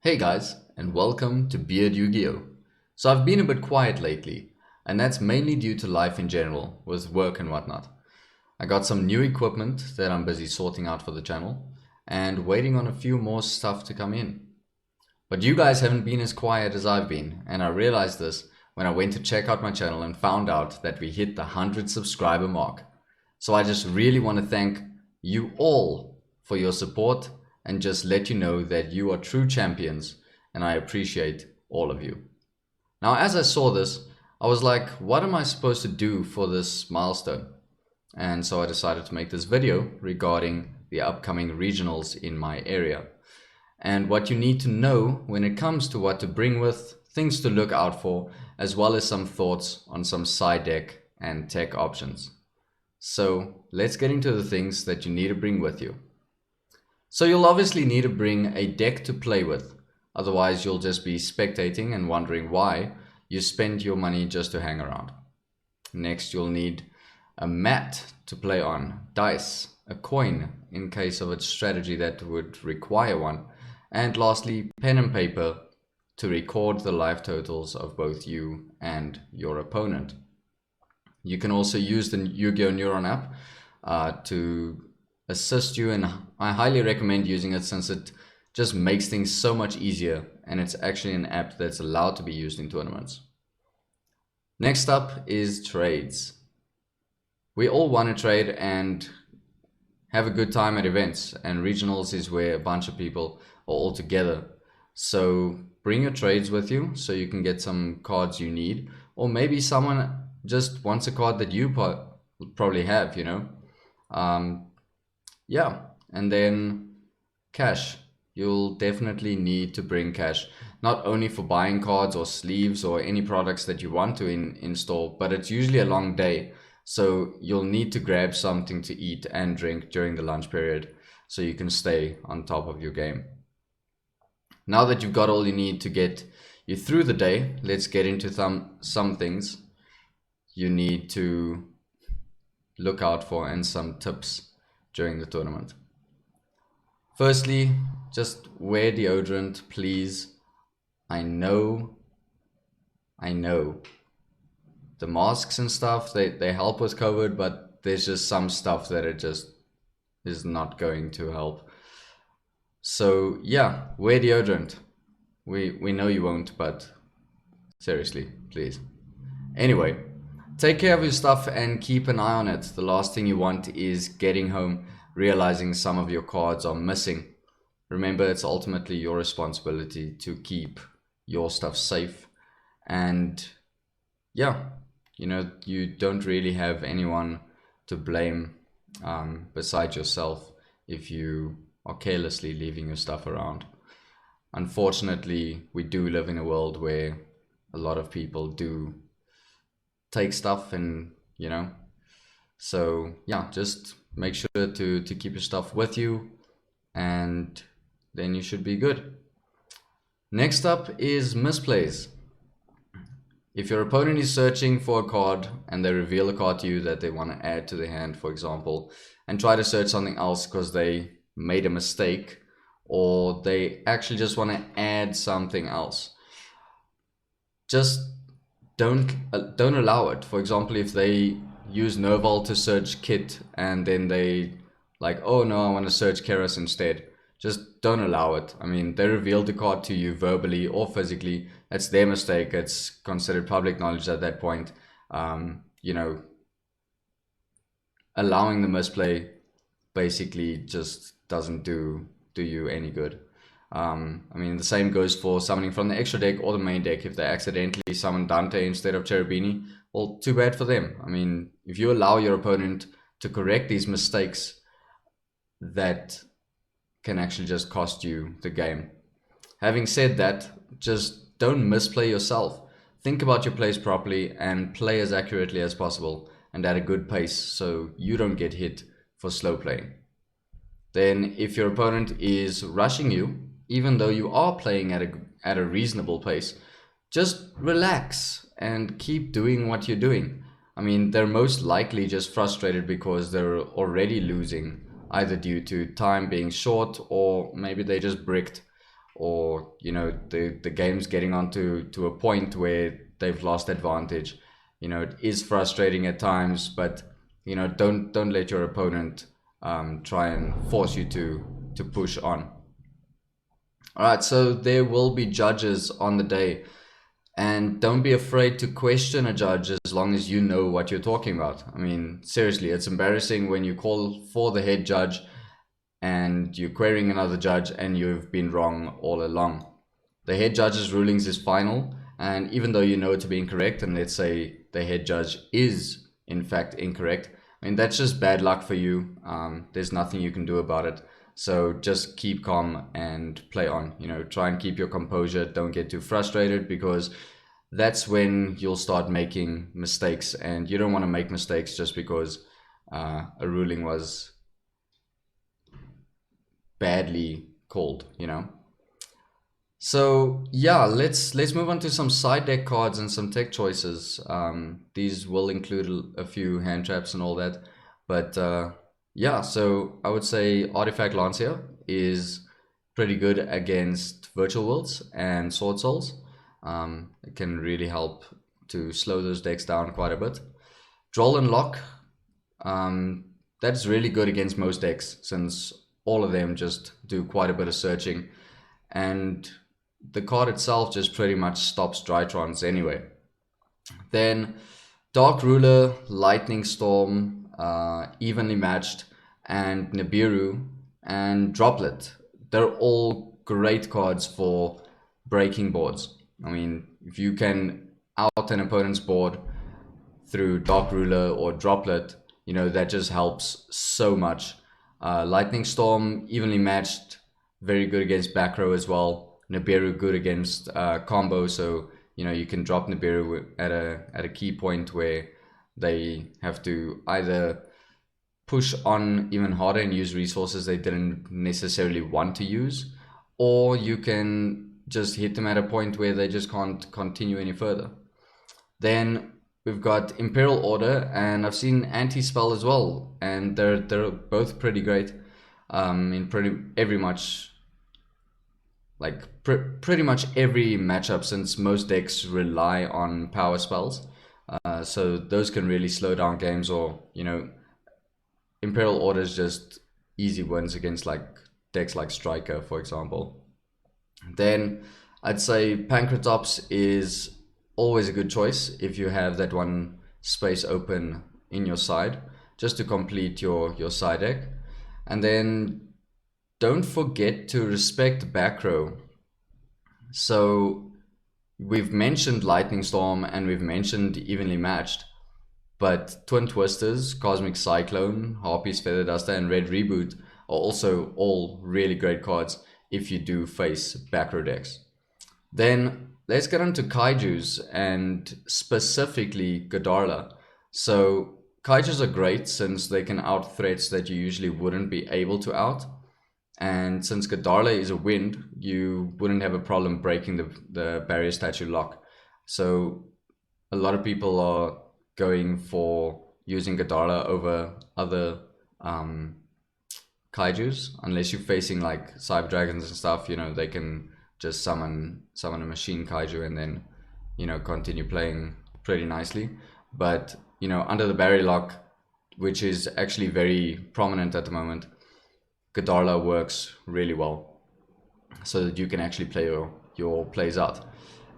Hey guys, and welcome to BeardYGO. So I've been a bit quiet lately, and that's mainly due to life in general, with work and whatnot. I got some new equipment that I'm busy sorting out for the channel, and waiting on a few more stuff to come in. But you guys haven't been as quiet as I've been, and I realized this when I went to check out my channel and found out that we hit the 100 subscriber mark. So I just really want to thank you all for your support and just let you know that you are true champions and I appreciate all of you. Now, as I saw this, I was like, what am I supposed to do for this milestone? And so I decided to make this video regarding the upcoming regionals in my area and what you need to know when it comes to what to bring with, things to look out for, as well as some thoughts on some side deck and tech options. So let's get into the things that you need to bring with you. So you'll obviously need to bring a deck to play with, otherwise you'll just be spectating and wondering why you spend your money just to hang around. Next you'll need a mat to play on, dice, a coin in case of a strategy that would require one, and lastly pen and paper to record the life totals of both you and your opponent. You can also use the Yu-Gi-Oh! Neuron app to assist you, and I highly recommend using it since it just makes things so much easier, and it's actually an app that's allowed to be used in tournaments. Next up is trades. We all want to trade and have a good time at events, and regionals is where a bunch of people are all together. So bring your trades with you so you can get some cards you need, or maybe someone just wants a card that you probably have, you know. Yeah, and then cash. You'll definitely need to bring cash, not only for buying cards or sleeves or any products that you want to install, but it's usually a long day. So you'll need to grab something to eat and drink during the lunch period so you can stay on top of your game. Now that you've got all you need to get you through the day, let's get into some things you need to look out for and some tips during the tournament. Firstly, just wear deodorant, please. I know the masks and stuff, they help with COVID, but there's just some stuff that it just is not going to help. So yeah, wear deodorant. We know you won't, but seriously, please. Anyway, take care of your stuff and keep an eye on it. The last thing you want is getting home, realizing some of your cards are missing. Remember, it's ultimately your responsibility to keep your stuff safe. And yeah, you know, you don't really have anyone to blame besides yourself if you are carelessly leaving your stuff around. Unfortunately, we do live in a world where a lot of people do take stuff, and you know, so yeah, just make sure to keep your stuff with you, and then you should be good. Next up is misplays. If your opponent is searching for a card and they reveal a card to you that they want to add to their hand, for example, and try to search something else because they made a mistake, or they actually just want to add something else, just don't allow it. For example, if they use Noval to search Kit and then they like, oh no, I want to search Keras instead, just don't allow it. I mean, they revealed the card to you verbally or physically. That's their mistake. It's considered public knowledge at that point. You know, allowing the misplay basically just doesn't do you any good. I mean, the same goes for summoning from the extra deck or the main deck. If they accidentally summon Dante instead of Cherubini, well, too bad for them. I mean, if you allow your opponent to correct these mistakes, that can actually just cost you the game. Having said that, just don't misplay yourself. Think about your plays properly and play as accurately as possible and at a good pace so you don't get hit for slow playing. Then if your opponent is rushing you, even though you are playing at a reasonable pace, just relax and keep doing what you're doing. I mean, they're most likely just frustrated because they're already losing, either due to time being short, or maybe they just bricked, or the game's getting onto to a point where they've lost advantage. It is frustrating at times, but don't let your opponent try and force you to push on. All right, so there will be judges on the day, and don't be afraid to question a judge as long as you know what you're talking about. I mean, seriously, it's embarrassing when you call for the head judge and you're querying another judge and you've been wrong all along. The head judge's rulings is final, and even though you know it to be incorrect, and let's say the head judge is in fact incorrect, I mean, that's just bad luck for you. There's nothing you can do about it. So just keep calm and play on. Try and keep your composure. Don't get too frustrated, because that's when you'll start making mistakes, and you don't want to make mistakes just because a ruling was badly called. So yeah, let's move on to some side deck cards and some tech choices. These will include a few hand traps and all that, but yeah. So I would say Artifact Lancia is pretty good against Virtual Worlds and Sword Souls. It can really help to slow those decks down quite a bit. Droll and Lock, that's really good against most decks, since all of them just do quite a bit of searching, and the card itself just pretty much stops Drytrons anyway. Then Dark Ruler, Lightning Storm, Evenly Matched, and Nibiru and Droplet. They're all great cards for breaking boards. I mean, if you can out an opponent's board through Dark Ruler or Droplet, that just helps so much. Lightning Storm, Evenly Matched, very good against back row as well. Nibiru good against combo, so you can drop Nibiru at a key point where they have to either push on even harder and use resources they didn't necessarily want to use, or you can just hit them at a point where they just can't continue any further. Then we've got Imperial Order, and I've seen Anti-Spell as well, and they're both pretty great in pretty much every matchup, since most decks rely on power spells. So those can really slow down games, or Imperial Order is just easy wins against decks like Striker, for example. Then I'd say Pancratops is always a good choice if you have that one space open in your side, just to complete your side deck. And then don't forget to respect back row. So we've mentioned Lightning Storm and we've mentioned Evenly Matched, but Twin Twisters, Cosmic Cyclone, Harpy's Feather Duster, and Red Reboot are also all really great cards if you do face back row decks. Then let's get into Kaijus, and specifically Godarla. So Kaijus are great since they can out threats that you usually wouldn't be able to out. And since Godarla is a wind, you wouldn't have a problem breaking the barrier statue lock. So a lot of people are going for using Godarla over other Kaijus, unless you're facing like Cyber Dragons and stuff. They can just summon a machine Kaiju and then continue playing pretty nicely. But under the barrier lock, which is actually very prominent at the moment, Godarla works really well, so that you can actually play your plays out.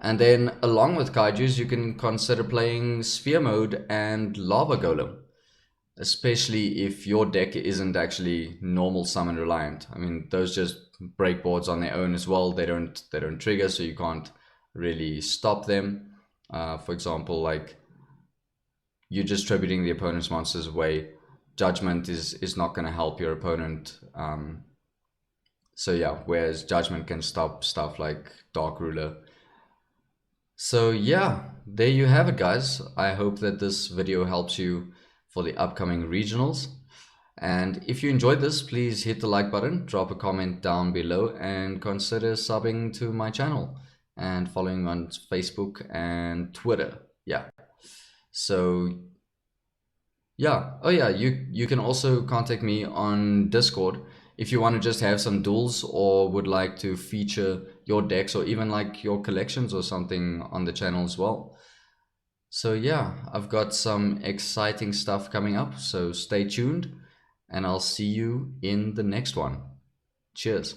And then along with Kaijus, you can consider playing Sphere Mode and Lava Golem, especially if your deck isn't actually normal summon reliant. I mean, those just break boards on their own as well. They don't trigger, so you can't really stop them. For example, like you're just tributing the opponent's monsters away. Judgment is not going to help your opponent. So yeah, whereas Judgment can stop stuff like Dark Ruler. So yeah, there you have it, guys. I hope that this video helps you for the upcoming regionals. And if you enjoyed this, please hit the like button, drop a comment down below, and consider subbing to my channel and following on Facebook and Twitter. Yeah. So yeah. Oh yeah, you can also contact me on Discord if you want to just have some duels or would like to feature your decks or even like your collections or something on the channel as well. So yeah, I've got some exciting stuff coming up, so stay tuned and I'll see you in the next one. Cheers.